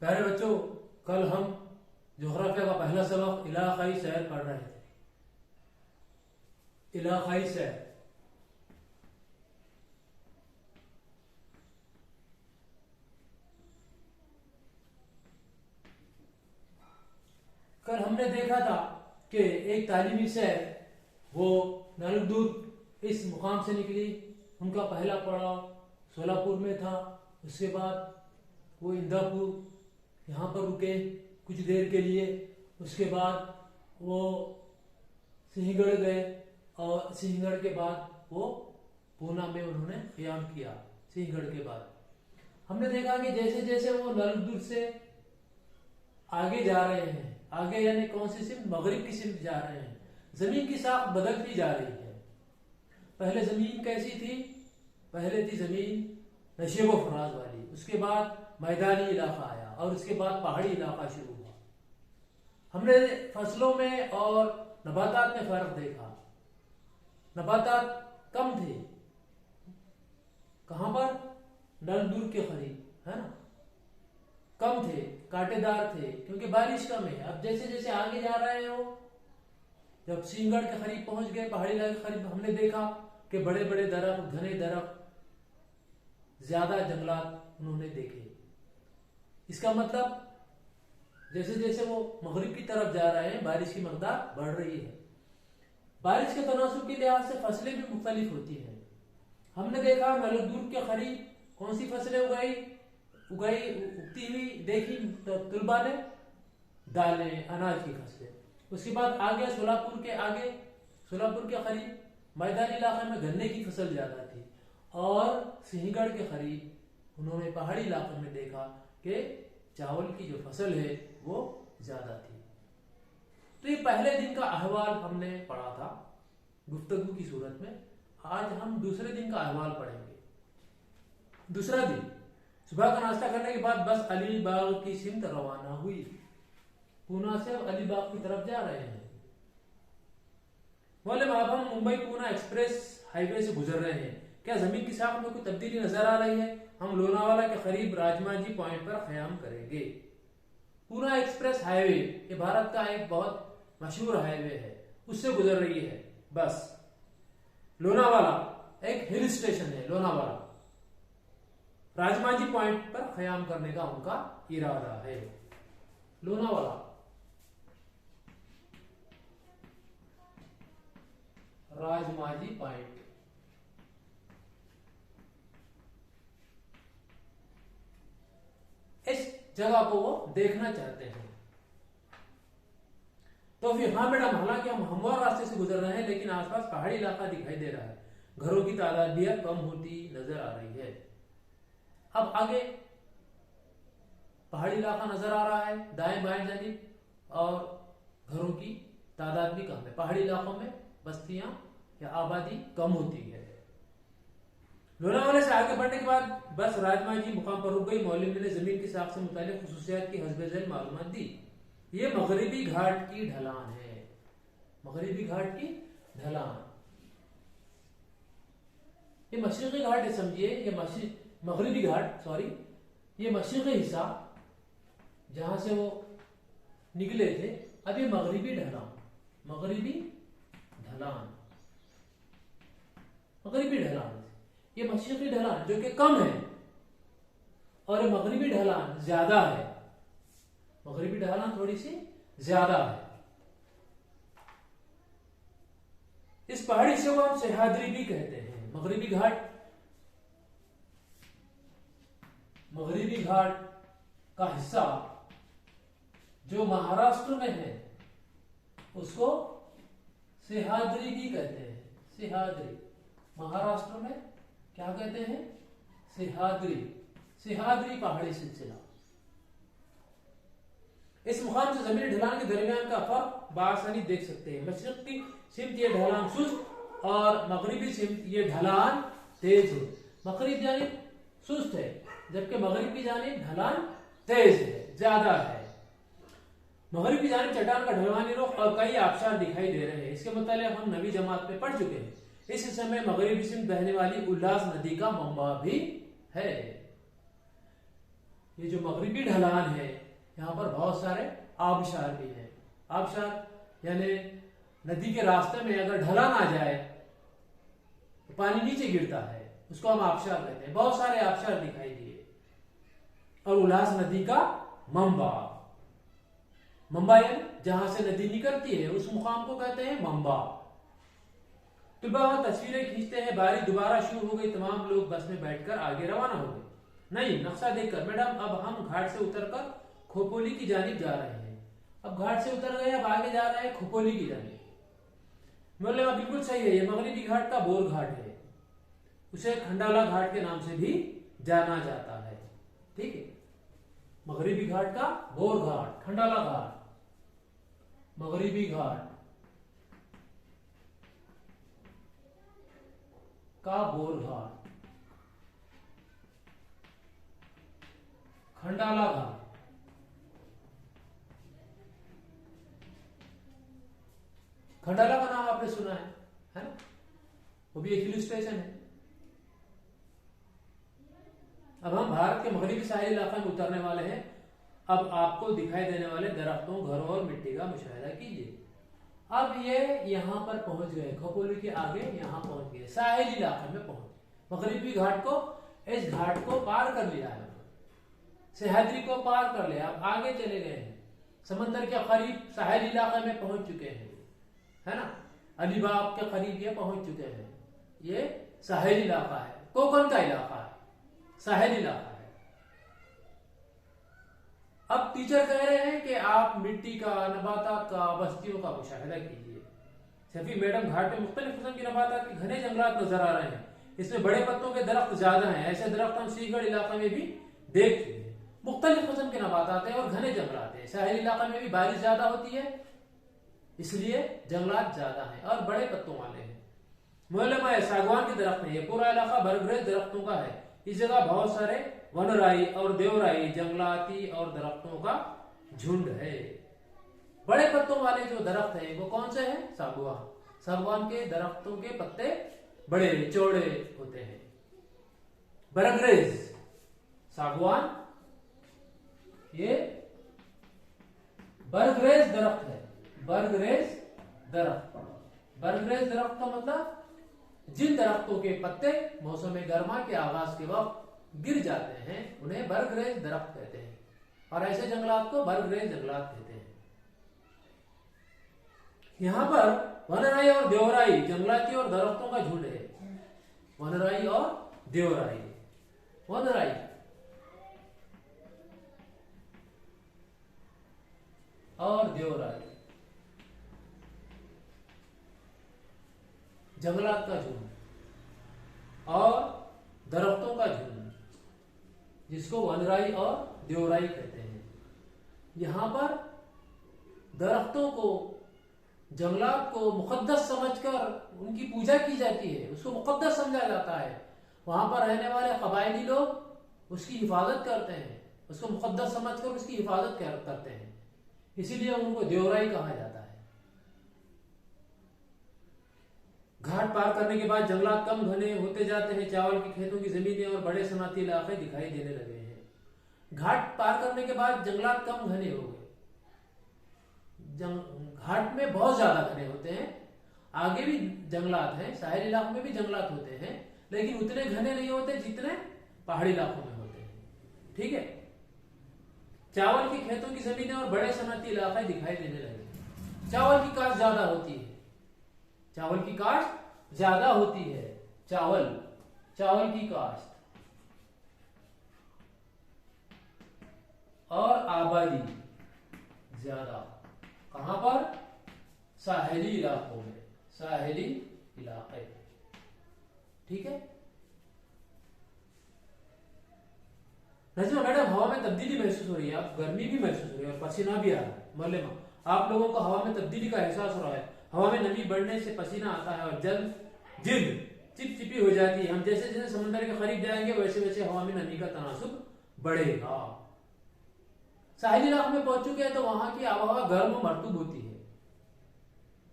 प्यारे बच्चों, कल हम जोग्राफिया का पहला सबक इलाकाई शहर पढ़ रहे थे। इलाकाई शहर। कल हमने देखा था कि एक तालीमी शहर वो नालुकदुर्ग इस मुकाम से निकली। उनका पहला पड़ाव सोलापुर में था। उसके बाद वो इंदापुर यहाँ पर रुके कुछ देर के लिए। उसके बाद वो सिंहगढ़ गए और सिंहगढ़ के बाद वो पूना में उन्होंने क़याम किया। सिंहगढ़ के बाद हमने देखा कि जैसे जैसे वो नालुकदुर्ग से आगे जा रहे हैं, आगे यानी कौन सी सिमत, मगरिब की सिमत जा रहे हैं, जमीन की साख बदलती जा रही है। पहले जमीन कैसी थी? पहले थी जमीन नशेब व फराज वाली, उसके बाद मैदानी इलाका आया और उसके बाद पहाड़ी इलाका शुरू हुआ। हमने फसलों में और नबातात में फर्क देखा। नबातात कम थे कहां पर? नालुकदुर्ग के करीब, है ना, कम थे, कांटेदार थे, क्योंकि बारिश कम है। अब जैसे जैसे आगे जा रहे हो, जब सिंहगढ़ के करीब पहुंच गए, पहाड़ी इलाके के करीब, हमने देखा कि बड़े बड़े दरख्त, घने दरख्त, ज्यादा जंगलात उन्होंने देखे। इसका मतलब जैसे जैसे वो मगरिब की तरफ जा रहे हैं, बारिश की मकदार बढ़ रही है। बारिश के तनासुब के लिहाज से फसलें भी मुख्तलिफ होती हैं। हमने देखा नालुकदुर्ग के करीब कौन सी फसलें उगती हुई देखी तो तुलबा ने, दालें, अनाज की फसलें। उसके बाद आगे सोलापुर के करीब मैदानी इलाके में गन्ने की फसल ज्यादा थी और सिंहगढ़ के करीब उन्होंने पहाड़ी इलाके में देखा कि चावल की जो फसल है वो ज्यादा थी। तो ये पहले दिन का अहवाल हमने पढ़ा था गुफ्तगू की सूरत में। आज हम दूसरे दिन का अहवाल पढ़ेंगे। दूसरा दिन, सुबह का नाश्ता करने के बाद बस अलीबाग की सिमत रवाना हुई। पूना से अलीबाग की तरफ जा रहे हैं। बोले अब हम मुंबई पूना एक्सप्रेस हाईवे से गुजर रहे हैं। क्या जमीन की साख में कोई तब्दीली नजर आ रही है? हम लोनावाला के करीब राजमाजी पॉइंट पर क़याम करेंगे। पूना एक्सप्रेस हाईवे ये भारत का एक बहुत मशहूर हाईवे है, उससे गुजर रही है बस। लोनावाला एक हिल स्टेशन है, लोनावाला। राजमाजी पॉइंट पर क़याम करने का उनका इरादा है। लोनावाला, राजमाजी पॉइंट। इस जगह को वो देखना चाहते हैं। तो फिर हाँ मैडम, हालांकि हम हमवार रास्ते से गुजर रहे हैं लेकिन आसपास पहाड़ी इलाका दिखाई दे रहा है, घरों की तादाद भी कम होती नजर आ रही है। अब आगे पहाड़ी इलाका नजर आ रहा है दाएं बाएं जानिब, और घरों की तादाद भी कम है। पहाड़ी इलाकों में बस्तियां या आबादी कम होती है। लोनावाला से आगे बढ़ने के बाद बस राजमाजी मुकाम पर रुक गई। मौलवी ने जमीन की साख से मुतालिक खुसूसियात की हस्बे ज़ैल मालूमात दी। ये मगरिबी घाट की ढलान है, मगरिबी घाट की ढलान। ये मशरिकी घाट है, समझिए, ये मगरिबी घाट, सॉरी, ये मशरिकी हिस्सा जहां से वो निकले थे। अब ये मगरिबी ढलान, मगरिबी ढलान, मगरिबी ढलान, ये मशरिकी ढलान जो कि कम है और ये मगरिबी ढलान ज्यादा है। मगरिबी ढलान थोड़ी सी ज्यादा है। इस पहाड़ी हिस्से को हम सह्याद्री भी कहते हैं। मगरिबी घाट का हिस्सा जो महाराष्ट्र में है उसको सह्याद्री भी कहते हैं। सह्याद्री, महाराष्ट्र में क्या कहते हैं? सह्याद्री, सह्याद्री पहाड़ी सिलसिला। इस मुकाम से जमीनी ढलान के दरमियान का फर्क बासानी देख सकते हैं। मशरिक की सिमत ये ढलान सुस्त और मगरिबी सिमत ये ढलान तेज है। मगरिब जानिब सुस्त है जबकि मगरिब की जानिब ढलान तेज है, ज्यादा है। मगरिब की जानिब चट्टान का ढलवानी रुख और कई आबशार दिखाई दे रहे हैं। इसके मुताबिक हम नवी जमात में पढ़ चुके हैं। इस हिस्से में मगरिबी सिमत बहने वाली उल्लास नदी का मंबा भी है। ये जो मगरिबी ढलान है यहाँ पर बहुत सारे आबशार भी हैं। आबशार यानी नदी के रास्ते में अगर ढलान आ जाए तो पानी नीचे गिरता है, उसको हम आबशार कहते हैं। बहुत सारे आबशार दिखाई दिए। और उल्लास नदी का मंबा, मंबा यानी जहां से नदी निकलती है उस मुकाम को कहते हैं मंबा। तस्वीरें खींचते हैं, बारिश दोबारा शुरू हो गई, तमाम लोग बस में बैठकर आगे रवाना हो गए। नहीं, नक्शा देखकर मैडम अब हम घाट से उतरकर खोपोली की जानिब जा रहे हैं। अब घाट से उतर गए, अब आगे जा रहे हैं खोपोली की जानिब। बोले बिल्कुल सही है, ये मगरिबी घाट का बोर घाट है, उसे खंडाला घाट के नाम से भी जाना जाता है। ठीक है, मगरिबी घाट का बोर घाट, खंडाला घाट, मगरिबी घाट का बोर घाट, खंडाला घाट। खंडाला का नाम आपने सुना है ना? वो भी एक हिल स्टेशन है। अब हम भारत के मगरिबी साहिल इलाके में उतरने वाले हैं। अब आपको दिखाई देने वाले दरख्तों, घरों और मिट्टी का मुशाहिदा कीजिए। अब ये यहाँ पर पहुंच गए, खोपोली के आगे यहाँ पहुंच गए, साहिल इलाके में पहुंच। मगरिबी घाट को, इस घाट को पार कर लिया है, सह्याद्री को पार कर लिया, अब आगे चले गए हैं, समंदर के करीब साहिल इलाके में पहुंच चुके हैं, है ना? अलीबाग के करीब ये पहुंच चुके हैं। ये साहिल इलाका है, कोकन का इलाका है, साहिल इलाका है। अब टीचर कह रहे हैं कि आप मिट्टी का, नबातात का, बस्तियों का मुशाहिदा कीजिए। शफी मैडम, घाट में मुख्तलिफ किस्म की नबातात के घने जंगलात नजर आ रहे हैं। इसमें बड़े पत्तों के दरख्त ज्यादा हैं। ऐसे दरख्त हम सिंहगढ़ इलाके में भी देख चुके हैं। मुख्तलिफ किस्म के नबातात हैं और घने जंगलात हैं। साहिल इलाका में भी बारिश ज्यादा होती है, इसलिए जंगलात ज्यादा हैं और बड़े पत्तों वाले हैं। मुअल्लमा है, सागवान के दरख्त है। ये पूरा इलाका बरगरेज दरख्तों का है। इस जगह बहुत सारे वनराई और देवराई, जंगलाती और दरख्तों का झुंड है। बड़े पत्तों वाले जो दरख्त हैं वो कौन से हैं? सागवान। सागवान के दरख्तों के पत्ते बड़े चौड़े होते हैं। बरगरेज, सागवान, ये बरगरेज दरख्त है। बरगरेज दरख्त, बरगरेज दरख्त का मतलब जिन दरख्तों के पत्ते मौसम गर्मा के आगाज के वक्त गिर जाते हैं उन्हें बरगरेज दरख्त कहते हैं, और ऐसे जंगलात को बरगरेज जंगलात कहते हैं। यहाँ पर वनराई और देवराई, जंगलाती और दरख्तों का झुंड है। वनराई और देवराई, वनराई और देवराई, जंगलात का झुंड और दरख्तों का झुंड, जिसको वनराई और देवराई कहते हैं। यहां पर दरख्तों को, जंगलात को मुकद्दस समझकर उनकी पूजा की जाती है, उसको मुकद्दस समझा जाता है। वहां पर रहने वाले कबायली लोग उसकी हिफाजत करते हैं, उसको मुकद्दस समझकर उसकी हिफाजत करते हैं, इसीलिए उनको देवराई कहा जाता है। घाट पार करने के बाद जंगलात कम घने होते जाते हैं। चावल की खेतों की जमीनें और बड़े सनाती इलाके दिखाई देने लगे हैं। घाट पार करने के बाद जंगलात कम घने हो गए। घाट में बहुत ज्यादा घने होते हैं। आगे भी जंगलात हैं, साहिल इलाकों में भी जंगलात होते हैं, लेकिन उतने घने नहीं होते जितने पहाड़ी इलाकों में होते हैं। ठीक है, चावल की खेतों की जमीनें और बड़े सनाती इलाके दिखाई देने लगे। चावल की काश्त ज्यादा होती है, चावल की काश्त ज्यादा होती है। चावल की काश्त और आबादी ज्यादा कहां पर? साहिली इलाकों में, साहिली इलाके। ठीक है नजमा मैडम, हवा में तब्दीली महसूस हो रही है, आप गर्मी भी महसूस हो रही है और पसीना भी आ रहा है। मल्लिमा, आप लोगों को हवा में तब्दीली का एहसास हो रहा है। हवा में नमी बढ़ने से पसीना आता है और जिल्द चिपचिपी हो जाती है। हम जैसे जैसे समुद्र के करीब जाएंगे वैसे वैसे हवा में नमी का तनासुब बढ़ेगा। साहिली इलाके में पहुंच चुके हैं तो वहां की आबहवा गर्म और मरतूब होती है।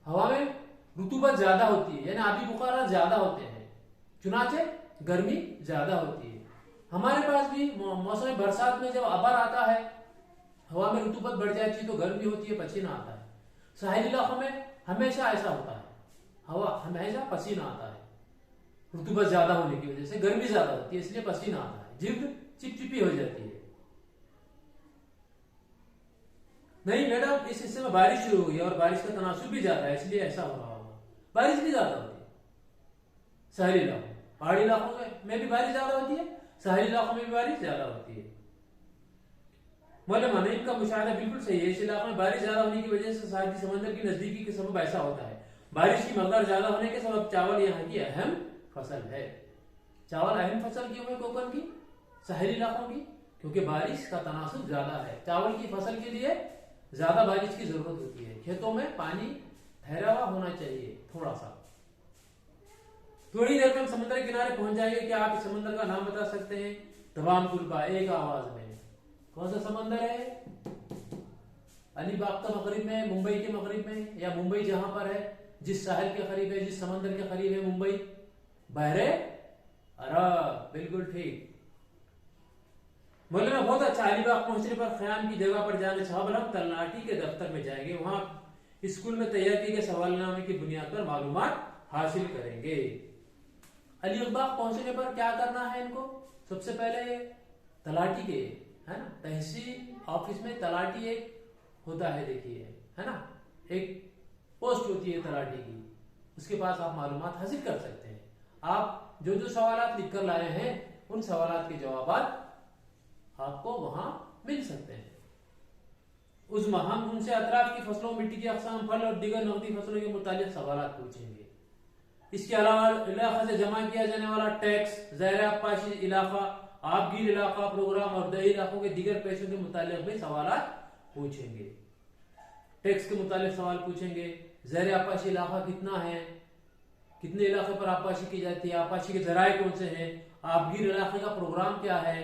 हवा में रुतूबत ज्यादा होती है, यानी आबी बुखारात ज्यादा होते हैं, चुनाचे गर्मी ज्यादा होती है। हमारे पास भी मौसम बरसात में जब अबर आता है, हवा में रतूबत बढ़ जाती है तो गर्मी होती है, पसीना आता है। साहिली इलाकों में हमेशा ऐसा होता है, हवा हमेशा पसीना आता है, रतूबत ज्यादा होने की वजह से गर्मी ज्यादा होती है, इसलिए पसीना आता है, जिल्द चिपचिपी हो जाती है। नहीं मैडम, इस हिस्से में बारिश शुरू हुई है और बारिश का तनासुब भी ज्यादा है, इसलिए ऐसा हो रहा होगा। बारिश भी ज्यादा होती है शहरी इलाकों, पहाड़ी इलाकों में भी बारिश ज्यादा होती है, शहरी इलाकों में भी बारिश ज्यादा होती है। मौलाना इनका मुशाहिदा बिल्कुल सही है। इस इलाके में बारिश ज्यादा होने की वजह से साथ ही समंदर की नजदीकी के सबब ऐसा होता है। बारिश की मकदार ज्यादा होने के सबब चावल यहाँ की अहम फसल है। चावल अहम फसल क्यों है कोकन की, शहरी इलाकों की? क्योंकि बारिश का तनासुब ज्यादा है। चावल की फसल के लिए ज्यादा बारिश की जरूरत होती है। खेतों में पानी ठहरा हुआ होना चाहिए थोड़ा सा। थोड़ी देर में हम समुद्र के किनारे पहुंच जाएंगे। क्या आप इस समुद्र का नाम बता सकते हैं? तमाम तुलबा एक आवाज में। कौन सा समंदर है? अलीबाग का मगरिब में, मुंबई के मगरिब में, या मुंबई जहां पर है, जिस साहिल के करीब है, जिस समंदर के करीब है मुंबई? बहरे अरब, बिल्कुल ठीक। मौलाना बहुत अच्छा। अलीबाग पहुंचने पर ख्याम की जगह पर जाने से हम तलनाटी के दफ्तर में जाएंगे। वहां स्कूल में तैयार किए गए सवालनामे की बुनियाद पर मालूमात हासिल करेंगे। अलीबाग पहुंचने पर क्या करना है इनको? सबसे पहले तलाटी के, है ना, तहसील ऑफिस में तलाटी एक होता है, देखिए, है ना, एक पोस्ट होती है तलाटी की। उसके पास आप मालूमात हासिल कर सकते हैं। आप जो जो सवालात लिख कर लाए हैं उन सवालात के जवाब आपको वहां मिल सकते हैं। हम उनसे अतराफ की फसलों, मिट्टी की अक़साम, फल और दीगर नकदी फसलों के मुतालिक सवालात पूछेंगे। इसके अलावा इलाका से जमा किया जाने वाला टैक्स, ज़ायरा पाशी इलाका, आबगीर इलाका, प्रोग्राम और दही इलाकों के दीगर पेशों के मुतालिक भी सवालात पूछेंगे। टैक्स के मुतालिक सवाल पूछेंगे। ज़ायरा आपाशी इलाका कितना है, कितने इलाके पर आपाशी की जाती है, आपाशी के जराए कौन से हैं, आबगीर इलाके का प्रोग्राम क्या है,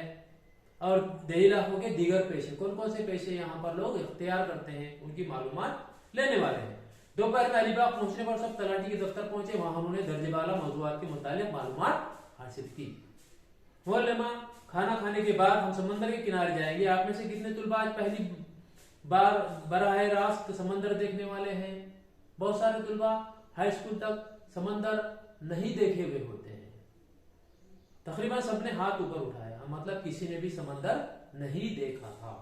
और दही इलाकों के दीगर पेशे, कौन कौन से पेशे यहाँ पर लोग इख्तियार करते हैं, उनकी मालूमात लेने वाले हैं। दोपहर में अलीबाग पहुंचने पर सब तलाटी के दफ्तर पहुंचे। वहां उन्होंने दर्जेबाला मौजूदात के मुतालिक मालूमात हासिल की। मौलाना खाना खाने के बाद हम समंदर के किनारे जाएंगे। आप में से कितने तुलबा आज पहली बार बराह रास्त समंदर देखने वाले हैं? बहुत सारे तुलबा हाई स्कूल तक समंदर नहीं देखे हुए होते हैं। तकरीबन सबने हाथ ऊपर उठाया, मतलब किसी ने भी समंदर नहीं देखा था।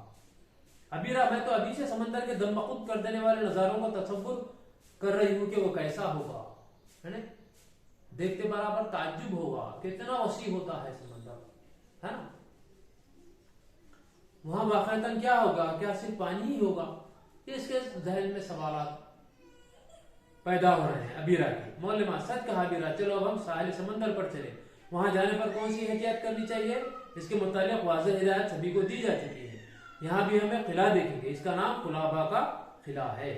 मैं तो अभी से समंदर के दमबखुद कर देने वाले नजारों का तसव्वुर कर रही हूं कि वो कैसा होगा, है ना? देखते बराबर ताज्जुब होगा, कितना वसी होता है समंदर, है ना? वहां वाकईतन क्या होगा? क्या सिर्फ पानी ही होगा? इसके जहन में सवालात पैदा हो रहे हैं अबीरा की। मौलाना सच कहा अबीरा, चलो अब हम साहिल समंदर पर चले। वहां जाने पर कौन सी एहतियात करनी चाहिए? इसके मुतालिक वाज़ेह हिदायत सभी को दी जा चुकी है। यहाँ भी हमें किला देखेंगे, इसका नाम कुलाबा का किला है।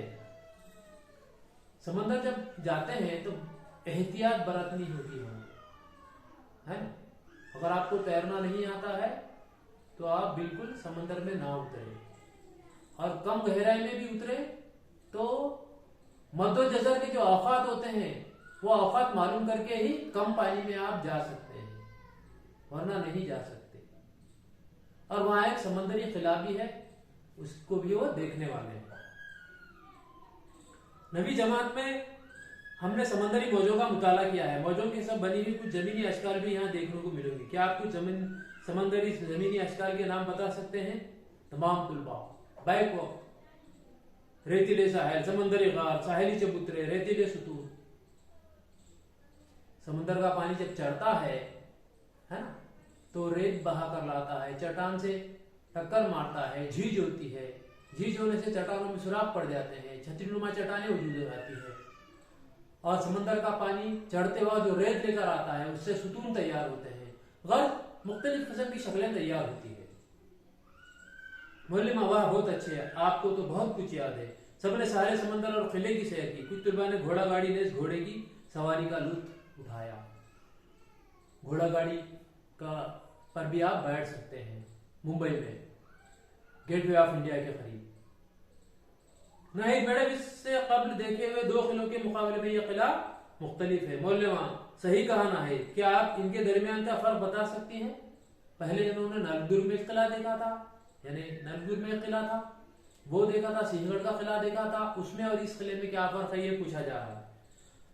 समंदर जब जाते हैं तो एहतियात बरतनी होती है। अगर आपको तैरना नहीं आता है तो आप बिल्कुल समंदर में ना उतरे, और कम गहराई में भी उतरे तो मद्दो जज़र के जो औकात होते हैं वो औकात मालूम करके ही कम पानी में आप जा सकते हैं, वरना नहीं जा सकते। और वहां एक समंदरी किला भी है, उसको भी वो देखने वाले हैं। नवी जमात में हमने समंदरी मौजों का मुताला किया है। मौजों के सब बनी हुई कुछ जमीनी अशकाल भी यहाँ देखने को मिलेंगे। क्या आप कुछ समंदरी जमीनी अशकाल के नाम बता सकते हैं? तमाम तुलबा बैक वक्त, रेतीले साहिल, समंदरी गार, साहिली चबूतरे, रेतीले सुतून। समंदर का पानी जब चढ़ता है ना, तो रेत बहा कर लाता है, चट्टान से टक्कर मारता है, झीज होती है। झीज होने से चट्टानों में सुराख पड़ जाते हैं, छतरीनुमा चट्टानें वजूद में आती है। और समंदर का पानी चढ़ते हुआ जो रेत लेकर आता है उससे सुतून तैयार होते हैं, गर्द मुख्तलिफ किस्म की शक्लें तैयार होती है। मौलाना वाह बहुत अच्छे है, आपको तो बहुत कुछ याद है। सबने सारे समंदर और किले की सैर की। कुछ तुलबा ने घोड़ा गाड़ी ने घोड़े की सवारी का लुत्फ उठाया। घोड़ा गाड़ी का पर भी आप बैठ सकते हैं मुंबई में, गेटवे ऑफ इंडिया के करीब। नहीं मैडम, इससे कबल देखे हुए दो किलों के मुकाबले में यह किला मुख्तलिफ है। मौलाना सही कहा ना है, क्या आप इनके दरमियान का फर्क बता सकती हैं? पहले इन्होंने नलदुर्ग में किला देखा था, यानी नलदुर्ग में किला था वो देखा था, सिंहगढ़ का किला देखा था, उसमें और इस किले में क्या फर्क है ये पूछा जा रहा है।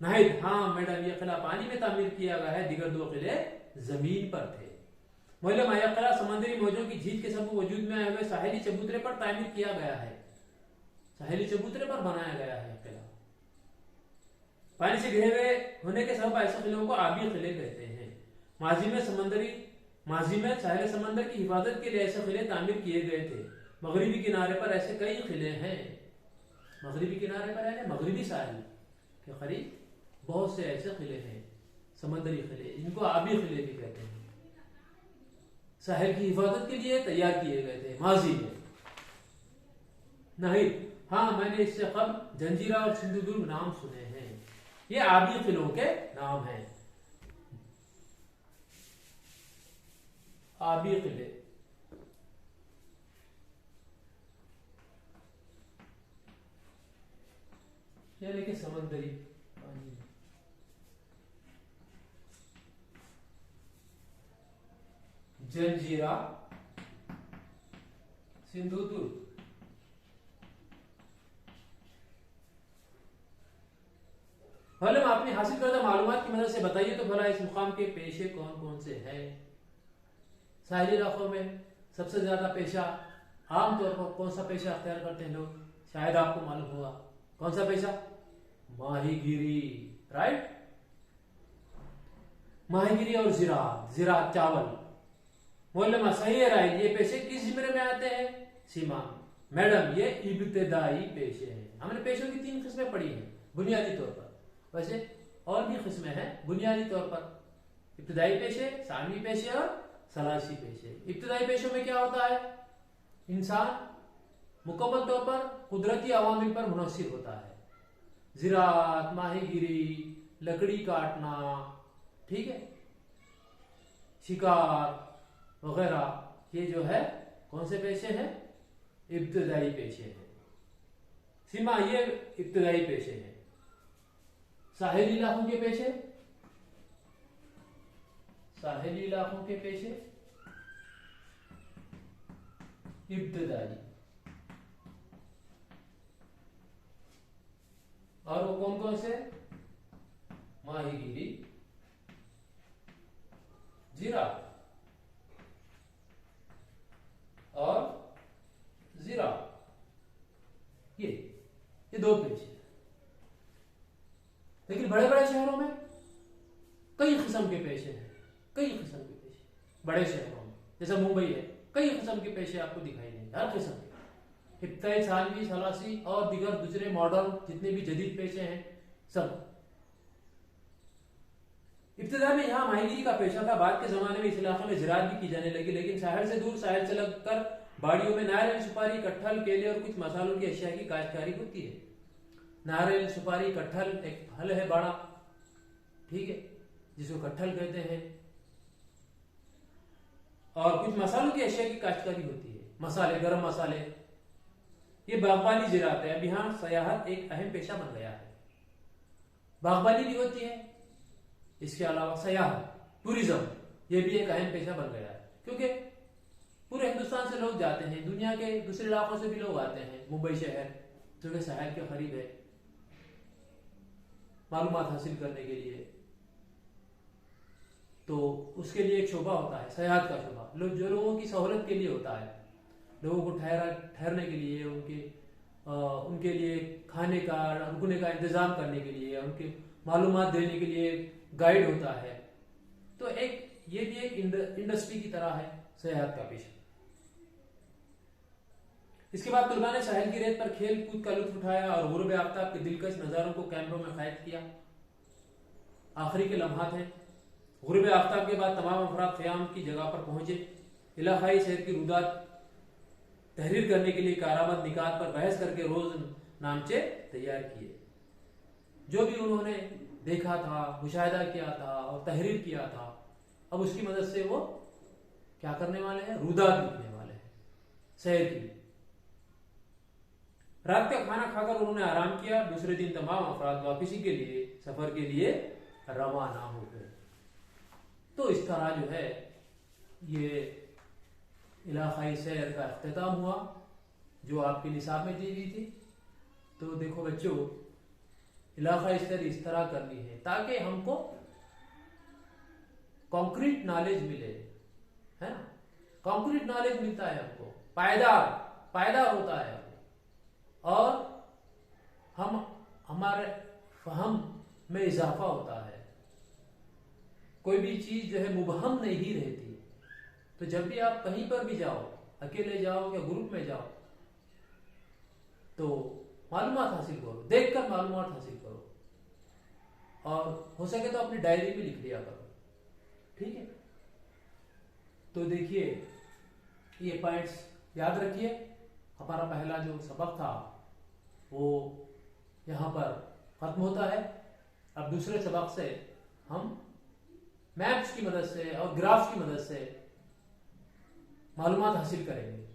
नाहिद, हाँ मैडम ये किला पानी में तामीर किया गया है, दिगर दो किले जमीन पर थे। मोहल्ला यह किला समुद्री मौजों की झील के सब वजूद में आए हुए साहिली चबूतरे पर तामीर किया गया है, साहिली चबूतरे पर बनाया गया है किला। पानी से घिरे हुए होने के सबब ऐसे किलों को आबी किले कहते हैं। माजी में साहिल समंदर की हिफाजत के लिए ऐसे किले तामीर किए गए थे। मगरिबी किनारे पर ऐसे कई किले हैं, मगरिबी किनारे पर है मगरिबी साहिल के करीब बहुत से ऐसे किले हैं, समंदरी किले, इनको आबी किले भी कहते हैं, साहिल की हिफाजत के लिए तैयार किए गए थे माजी में। नहीं, हाँ मैंने इससे कबल जंजीरा और सिंधुदुर्ग नाम सुने हैं, ये आबी किलों के नाम हैं, आबी किले। यानी कि समंदरी पानी में। जंजीरा, सिंधुदुर्ग, भले आपने हासिल करदा मालूमात की मदद से बताइए तो भला इस मुकाम के पेशे कौन कौन से हैं। साहिली इलाकों में सबसे ज्यादा पेशा आमतौर पर कौन सा पेशा अख्तियार करते हैं लोग, शायद आपको मालूम होगा कौन सा पेशा, माहीगिरी, राइट, माहीगिरी और जिरात चावल। मौलमा सही है राइट, ये पेशे किस जिम्मे में आते हैं, सीमा मैडम ये इब्तिदाई पेशे हैं। हमने पेशों की 3 किस्में पढ़ी हैं बुनियादी तौर पर, वैसे और भी किस्में हैं बुनियादी तौर पर, इब्तिदाई पेशे, सानवी पेशे और सलासी पेशे। इब्तिदाई पेशों में क्या होता है, इंसान मुकम्मल तौर पर कुदरती अवामिल पर मुनहसिर होता है, जिरात, माहीगिरी, लकड़ी काटना, ठीक है, शिकार वगैरह, ये जो है कौन से पेशे हैं, इब्तिदाई पेशे हैं। सीमा ये इब्तिदाई पेशे हैं। साहिली इलाकों के पेशे, साहिली इलाकों के पेशे इब्तिदाई, और वो कौन कौन से, माहीगिरी, जिरात और जिरात, ये 2 पेशे। लेकिन बड़े बड़े शहरों में कई किस्म के पेशे हैं, कई किस्म के पेशे बड़े शहरों में, जैसे मुंबई है, कई किस्म के पेशे आपको दिखाई देंगे, हर किस्म के, इब्तिदाई, सानवी, सलासी और दिगर दूसरे मॉडर्न जितने भी जदीद पेशे हैं सब। इब्तिदा में यहाँ माहीगिरी का पेशा था, बाद के जमाने में इस इलाके में जिरात भी की जाने लगी, लेकिन शहर से दूर, साहिल से लगकर बाड़ियों में नारियल, सुपारी, कटहल, केले और कुछ मसालों की अशिया की काश्तकारी होती है। नारियल, सुपारी, कटहल एक फल है बड़ा, ठीक है, जिसको कटहल कहते हैं, और कुछ मसालों की अशिया की काश्तकारी होती है, मसाले, गरम मसाले, ये बागबानी जिरात है। अब यहाँ सयाहत एक अहम पेशा बन गया है, बागबानी भी होती है, इसके अलावा सयाहत, टूरिज्म, ये भी एक अहम पेशा बन गया है, क्योंकि पूरे हिंदुस्तान से लोग जाते हैं, दुनिया के दूसरे इलाकों से भी लोग आते हैं मुंबई शहर, जो कि साहिल के करीब है, मालूमात हासिल करने के लिए। तो उसके लिए एक शोभा होता है, सयाहत का शोभा, जो लोगों की सहूलत के लिए होता है, लोगों को ठहरने के लिए, उनके लिए खाने का, रुकने का इंतजाम करने के लिए, उनके मालूमात देने के लिए गाइड होता है। तो ये भी एक इंडस्ट्री की तरह है सयाहत का पेशा। इसके बाद तुलबा ने साहिल की रेत पर खेल कूद का लुत्फ उठाया और गुरूब आफ्ताब के दिलकश नजारों को कैमरों में कैद किया। आखिरी के लम्हात हैं, गुरूब आफ्ताब के बाद तमाम अफराद क़याम की जगह पर पहुंचे, इलाकाई शहर की रुदात तहरीर करने के लिए कारामद निकात पर बहस करके रोज नामचे तैयार किए। जो भी उन्होंने देखा था, मुशाहिदा किया था और तहरीर किया था, अब उसकी मदद से वो क्या करने वाले हैं, रुदात लिखने वाले हैं शहर की। रात का खाना खाकर उन्होंने आराम किया। दूसरे दिन तमाम अफराद वापसी के लिए, सफर के लिए रवाना हो गए। तो इस तरह जो है ये इलाकाई सैर का अख्तिताम हुआ जो आपके निसाब में दी गई थी। तो देखो बच्चों, इलाकाई सैर इस तरह करनी है ताकि हमको कॉन्क्रीट नॉलेज मिले, है ना। कॉन्क्रीट नॉलेज मिलता है हमको, पायदार होता है और हम हमारे फहम में इजाफा होता है। कोई भी चीज जो है मुबहम नहीं रहती। तो जब भी आप कहीं पर भी जाओ, अकेले जाओ या ग्रुप में जाओ, तो मालूमात हासिल करो, देखकर मालूमात हासिल करो और हो सके तो अपनी डायरी में लिख दिया करो, ठीक है। तो देखिए, ये पॉइंट्स याद रखिए। हमारा पहला जो सबक था वो यहाँ पर खत्म होता है। अब दूसरे सबक से हम मैप्स की मदद से और ग्राफ्स की मदद से मालूमात हासिल करेंगे।